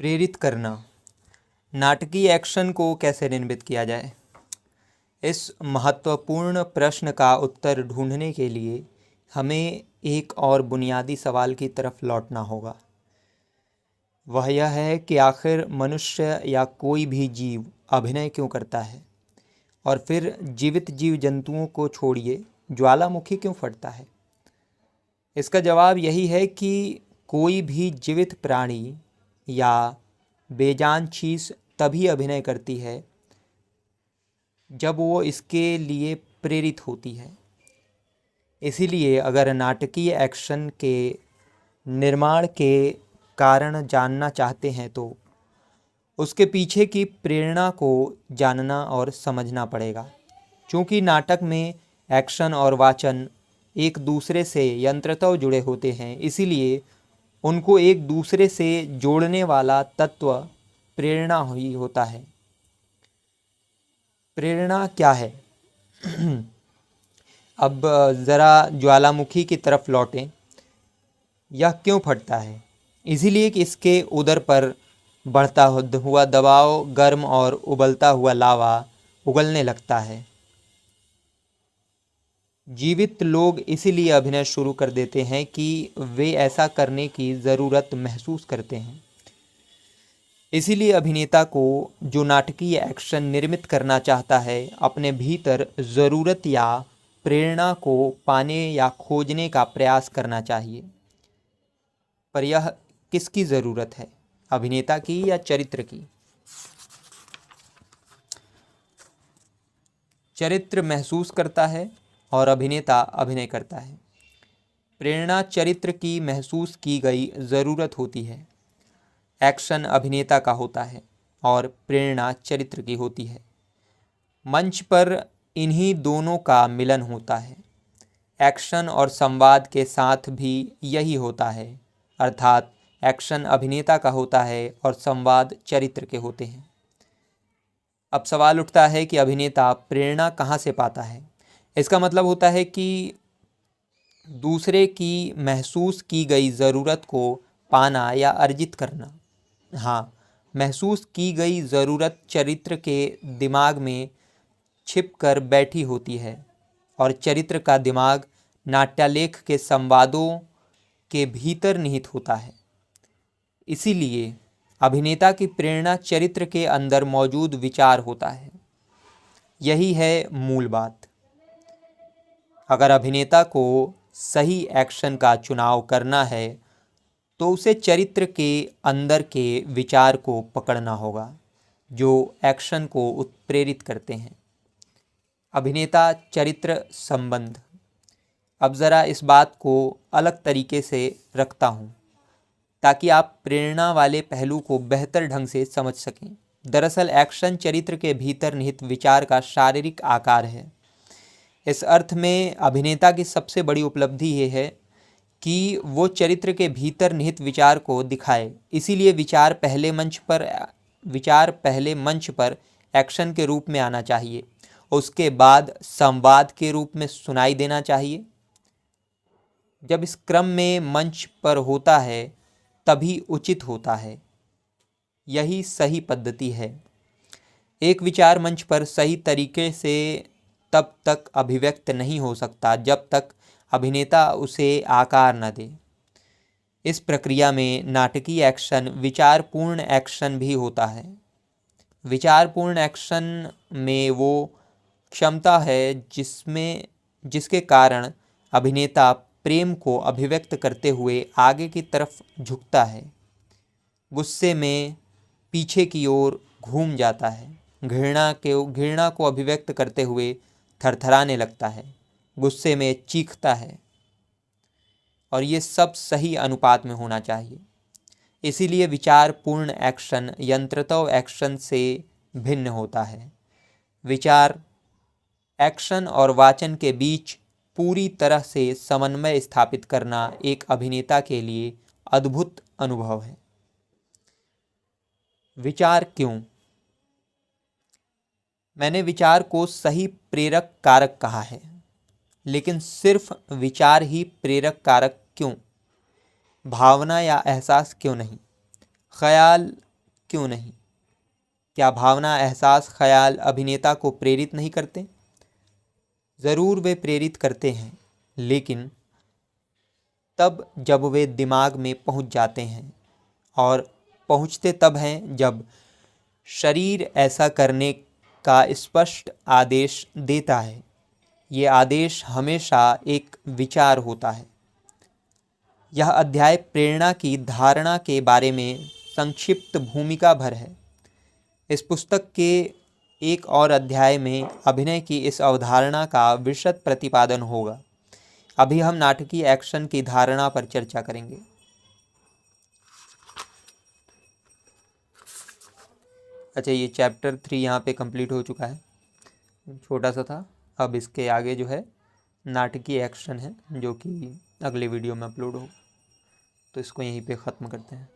प्रेरित करना। नाटकीय एक्शन को कैसे निर्मित किया जाए? इस महत्वपूर्ण प्रश्न का उत्तर ढूंढने के लिए हमें एक और बुनियादी सवाल की तरफ लौटना होगा। वह यह है कि आखिर मनुष्य या कोई भी जीव अभिनय क्यों करता है, और फिर जीवित जीव जंतुओं को छोड़िए ज्वालामुखी क्यों फटता है। इसका जवाब यही है कि कोई भी जीवित प्राणी या बेजान चीज़ तभी अभिनय करती है जब वो इसके लिए प्रेरित होती है। इसीलिए अगर नाटकीय एक्शन के निर्माण के कारण जानना चाहते हैं तो उसके पीछे की प्रेरणा को जानना और समझना पड़ेगा। क्योंकि नाटक में एक्शन और वाचन एक दूसरे से यंत्रतः जुड़े होते हैं, इसीलिए उनको एक दूसरे से जोड़ने वाला तत्व प्रेरणा ही होता है। प्रेरणा क्या है? अब ज़रा ज्वालामुखी की तरफ लौटें। यह क्यों फटता है? इसीलिए कि इसके उदर पर बढ़ता हुआ दबाव गर्म और उबलता हुआ लावा उगलने लगता है। जीवित लोग इसीलिए अभिनय शुरू कर देते हैं कि वे ऐसा करने की ज़रूरत महसूस करते हैं। इसीलिए अभिनेता को जो नाटकीय एक्शन निर्मित करना चाहता है, अपने भीतर ज़रूरत या प्रेरणा को पाने या खोजने का प्रयास करना चाहिए। पर यह किसकी ज़रूरत है, अभिनेता की या चरित्र की? चरित्र महसूस करता है और अभिनेता अभिनय करता है। प्रेरणा चरित्र की महसूस की गई ज़रूरत होती है। एक्शन अभिनेता का होता है और प्रेरणा चरित्र की होती है। मंच पर इन्हीं दोनों का मिलन होता है। एक्शन और संवाद के साथ भी यही होता है, अर्थात एक्शन अभिनेता का होता है और संवाद चरित्र के होते हैं। अब सवाल उठता है कि अभिनेता प्रेरणा कहाँ से पाता है? इसका मतलब होता है कि दूसरे की महसूस की गई ज़रूरत को पाना या अर्जित करना। हाँ, महसूस की गई ज़रूरत चरित्र के दिमाग में छिप कर बैठी होती है और चरित्र का दिमाग नाट्यालेख के संवादों के भीतर निहित होता है। इसीलिए अभिनेता की प्रेरणा चरित्र के अंदर मौजूद विचार होता है। यही है मूल बात। अगर अभिनेता को सही एक्शन का चुनाव करना है तो उसे चरित्र के अंदर के विचार को पकड़ना होगा जो एक्शन को उत्प्रेरित करते हैं। अभिनेता चरित्र संबंध। अब ज़रा इस बात को अलग तरीके से रखता हूँ ताकि आप प्रेरणा वाले पहलू को बेहतर ढंग से समझ सकें। दरअसल एक्शन चरित्र के भीतर निहित विचार का शारीरिक आकार है। इस अर्थ में अभिनेता की सबसे बड़ी उपलब्धि ये है कि वो चरित्र के भीतर निहित विचार को दिखाए। इसीलिए विचार पहले मंच पर एक्शन के रूप में आना चाहिए, उसके बाद संवाद के रूप में सुनाई देना चाहिए। जब इस क्रम में मंच पर होता है तभी उचित होता है। यही सही पद्धति है। एक विचार मंच पर सही तरीके से तब तक अभिव्यक्त नहीं हो सकता जब तक अभिनेता उसे आकार न दे। इस प्रक्रिया में नाटकीय एक्शन विचारपूर्ण एक्शन भी होता है। विचारपूर्ण एक्शन में वो क्षमता है जिसके कारण अभिनेता प्रेम को अभिव्यक्त करते हुए आगे की तरफ झुकता है, गुस्से में पीछे की ओर घूम जाता है, घृणा को अभिव्यक्त करते हुए थरथराने लगता है, गुस्से में चीखता है। और ये सब सही अनुपात में होना चाहिए। इसीलिए विचारपूर्ण एक्शन यंत्रतः एक्शन से भिन्न होता है। विचार एक्शन और वाचन के बीच पूरी तरह से समन्वय स्थापित करना एक अभिनेता के लिए अद्भुत अनुभव है। विचार क्यों? मैंने विचार को सही प्रेरक कारक कहा है, लेकिन सिर्फ विचार ही प्रेरक कारक क्यों? भावना या एहसास क्यों नहीं? ख्याल क्यों नहीं? क्या भावना, एहसास, ख्याल अभिनेता को प्रेरित नहीं करते? ज़रूर वे प्रेरित करते हैं, लेकिन तब जब वे दिमाग में पहुंच जाते हैं, और पहुंचते तब हैं जब शरीर ऐसा करने का स्पष्ट आदेश देता है। ये आदेश हमेशा एक विचार होता है। यह अध्याय प्रेरणा की धारणा के बारे में संक्षिप्त भूमिका भर है। इस पुस्तक के एक और अध्याय में अभिनय की इस अवधारणा का विशद प्रतिपादन होगा। अभी हम नाटकीय एक्शन की धारणा पर चर्चा करेंगे। अच्छा, ये चैप्टर 3 यहाँ पे कंप्लीट हो चुका है, छोटा सा था। अब इसके आगे जो है नाटकीय एक्शन है, जो कि अगले वीडियो में अपलोड होगा। तो इसको यहीं पे ख़त्म करते हैं।